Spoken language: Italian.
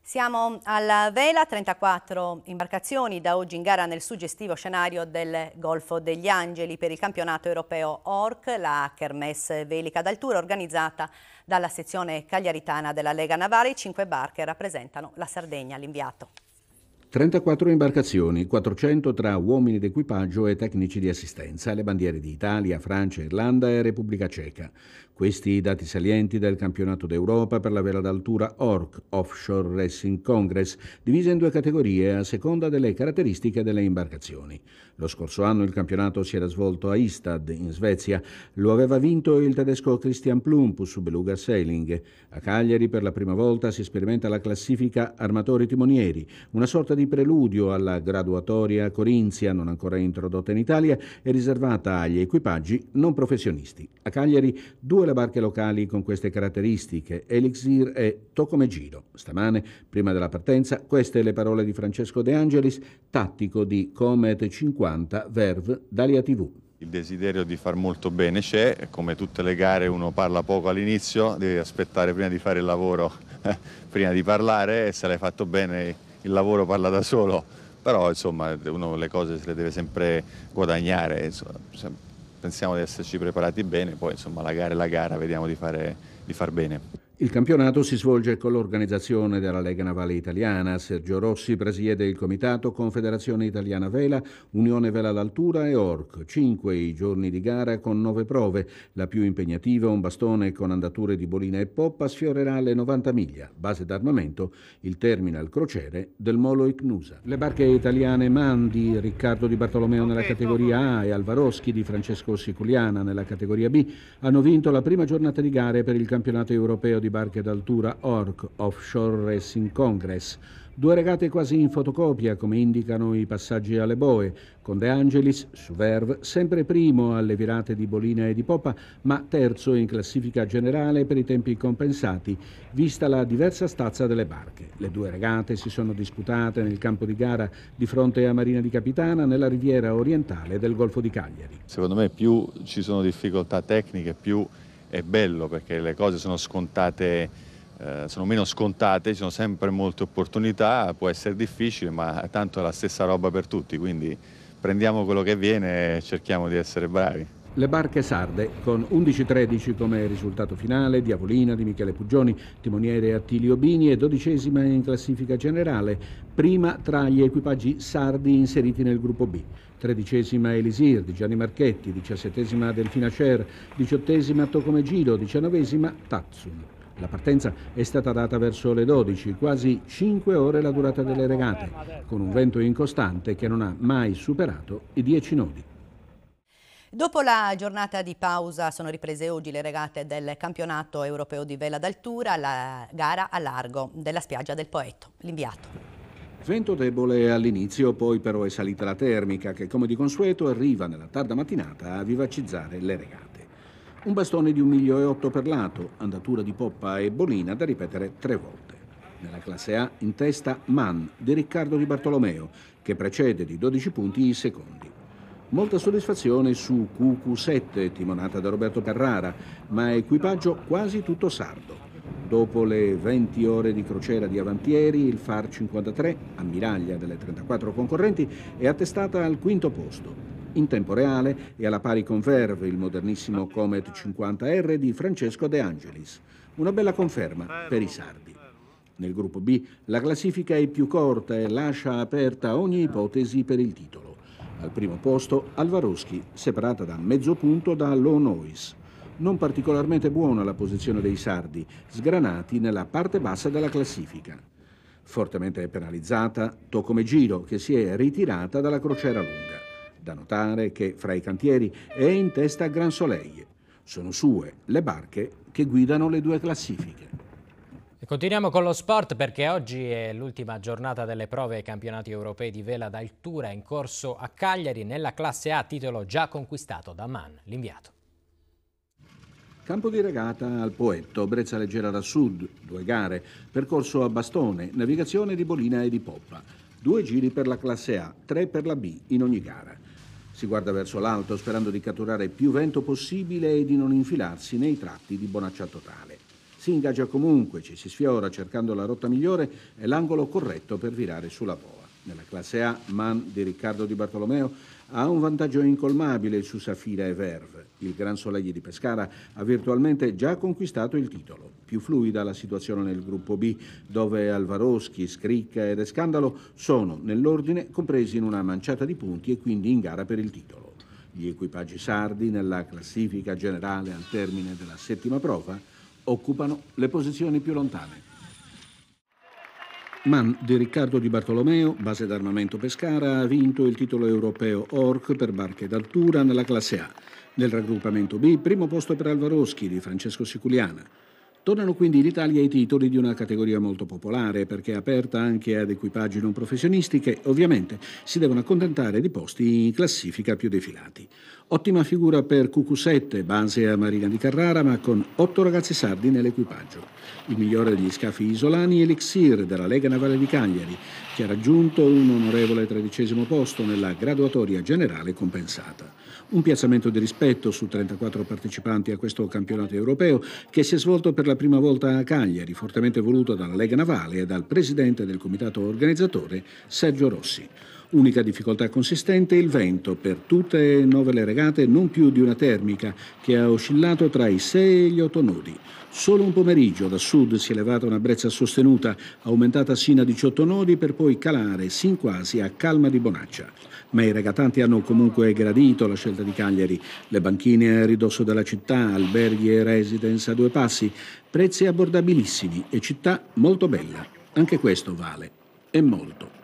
Siamo alla vela, 34 imbarcazioni da oggi in gara nel suggestivo scenario del Golfo degli Angeli per il campionato europeo ORC, la Kermesse Velica d'Altura organizzata dalla sezione cagliaritana della Lega Navale. I 5 barche rappresentano la Sardegna, l'inviato. 34 imbarcazioni, 400 tra uomini d'equipaggio e tecnici di assistenza, le bandiere di Italia, Francia, Irlanda e Repubblica Ceca. Questi i dati salienti del campionato d'Europa per la vela d'altura ORC, Offshore Racing Congress, divisa in 2 categorie a seconda delle caratteristiche delle imbarcazioni. Lo scorso anno il campionato si era svolto a Ystad, in Svezia. Lo aveva vinto il tedesco Christian Plump su Beluga Sailing. A Cagliari per la prima volta si sperimenta la classifica armatori timonieri, una sorta di preludio alla graduatoria corinzia non ancora introdotta in Italia e riservata agli equipaggi non professionisti. A Cagliari 2 le barche locali con queste caratteristiche, Elixir e Tocomegiro. Stamane, prima della partenza, queste le parole di Francesco De Angelis, tattico di Comet 50 Verve Dalia TV. Il desiderio di far molto bene c'è, come tutte le gare uno parla poco all'inizio, devi aspettare prima di fare il lavoro, prima di parlare, e se l'hai fatto bene il lavoro parla da solo, però insomma uno le cose se le deve sempre guadagnare, insomma, pensiamo di esserci preparati bene, poi insomma la gara è la gara, vediamo di far bene. Il campionato si svolge con l'organizzazione della Lega Navale Italiana. Sergio Rossi presiede il comitato Confederazione Italiana Vela, Unione Vela d'Altura e ORC. 5 i giorni di gara con 9 prove. La più impegnativa, un bastone con andature di bolina e poppa, sfiorerà le 90 miglia. Base d'armamento, il terminal crociere del Molo Icnusa. Le barche italiane MAN di Riccardo Di Bartolomeo nella categoria A e Alvaroschi di Francesco Siculiana nella categoria B hanno vinto la prima giornata di gare per il campionato europeo di barche d'altura ORC, Offshore Racing Congress. 2 regate quasi in fotocopia, come indicano i passaggi alle boe, con De Angelis su Verve sempre primo alle virate di bolina e di poppa, ma terzo in classifica generale per i tempi compensati, vista la diversa stazza delle barche. Le 2 regate si sono disputate nel campo di gara di fronte a Marina di Capitana nella riviera orientale del Golfo di Cagliari. Secondo me più ci sono difficoltà tecniche, più è bello, perché le cose sono scontate, sono meno scontate, ci sono sempre molte opportunità, può essere difficile, ma tanto è la stessa roba per tutti, quindi prendiamo quello che viene e cerchiamo di essere bravi. Le barche sarde, con 11-13 come risultato finale, Diavolina di Michele Puggioni, timoniere Attilio Bini e 12ª in classifica generale, prima tra gli equipaggi sardi inseriti nel gruppo B. 13ª Elisir di Gianni Marchetti, 17ª Delfina Cer, 18ª Tocomegiro, 19ª Tatsun. La partenza è stata data verso le 12, quasi 5 ore la durata delle regate, con un vento incostante che non ha mai superato i 10 nodi. Dopo la giornata di pausa sono riprese oggi le regate del campionato europeo di vela d'altura, la gara a largo della spiaggia del Poetto. L'inviato. Vento debole all'inizio, poi però è salita la termica che come di consueto arriva nella tarda mattinata a vivacizzare le regate. Un bastone di 1,8 miglio per lato, andatura di poppa e bolina da ripetere 3 volte. Nella classe A in testa MAN di Riccardo Di Bartolomeo, che precede di 12 punti i secondi. Molta soddisfazione su QQ7, timonata da Roberto Carrara, ma equipaggio quasi tutto sardo. Dopo le 20 ore di crociera di avantieri, il FAR 53, ammiraglia delle 34 concorrenti, è attestata al 5° posto. In tempo reale e alla pari con Verve, il modernissimo Comet 50R di Francesco De Angelis. Una bella conferma per i sardi. Nel gruppo B la classifica è più corta e lascia aperta ogni ipotesi per il titolo. Al primo posto Alvaroschi, separata da mezzo punto da Lonois. Non particolarmente buona la posizione dei sardi, sgranati nella parte bassa della classifica. Fortemente penalizzata Tocomegiro, che si è ritirata dalla crociera lunga. Da notare che fra i cantieri è in testa Gran Soleil. Sono sue le barche che guidano le 2 classifiche. E continuiamo con lo sport, perché oggi è l'ultima giornata delle prove ai campionati europei di vela d'altura in corso a Cagliari nella classe A, titolo già conquistato da MAN. L'inviato. Campo di regata al Poetto, Brezza Leggera da Sud, 2 gare, percorso a bastone, navigazione di bolina e di poppa, 2 giri per la classe A, 3 per la B in ogni gara. Si guarda verso l'alto sperando di catturare più vento possibile e di non infilarsi nei tratti di bonaccia totale. Si ingaggia comunque, ci si sfiora cercando la rotta migliore e l'angolo corretto per virare sulla boa. Nella classe A, Man di Riccardo Di Bartolomeo ha un vantaggio incolmabile su Safira e Verve. Il Gran Soleil di Pescara ha virtualmente già conquistato il titolo. Più fluida la situazione nel gruppo B, dove Alvaroschi, Scricca ed Escandalo sono, nell'ordine, compresi in una manciata di punti e quindi in gara per il titolo. Gli equipaggi sardi, nella classifica generale al termine della settima prova, occupano le posizioni più lontane. Man di Riccardo Di Bartolomeo, base d'armamento Pescara, ha vinto il titolo europeo Orc per barche d'altura nella classe A. Nel raggruppamento B, primo posto per Alvaroschi di Francesco Siculiana. Tornano quindi in Italia i titoli di una categoria molto popolare perché è aperta anche ad equipaggi non professionisti che ovviamente si devono accontentare di posti in classifica più defilati. Ottima figura per QQ7, base a Marina di Carrara, ma con 8 ragazzi sardi nell'equipaggio. Il migliore degli scafi isolani è Elixir della Lega Navale di Cagliari, che ha raggiunto un onorevole 13° posto nella graduatoria generale compensata. Un piazzamento di rispetto su 34 partecipanti a questo campionato europeo che si è svolto per la prima volta a Cagliari, fortemente voluto dalla Lega Navale e dal presidente del comitato organizzatore Sergio Rossi. Unica difficoltà consistente il vento, per tutte e 9 le regate non più di una termica che ha oscillato tra i 6 e gli 8 nodi. Solo un pomeriggio da sud si è levata una brezza sostenuta, aumentata sino a 18 nodi per poi calare sin quasi a calma di bonaccia. Ma i regatanti hanno comunque gradito la scelta di Cagliari, le banchine a ridosso della città, alberghi e residence a 2 passi, prezzi abbordabilissimi e città molto bella. Anche questo vale, e molto.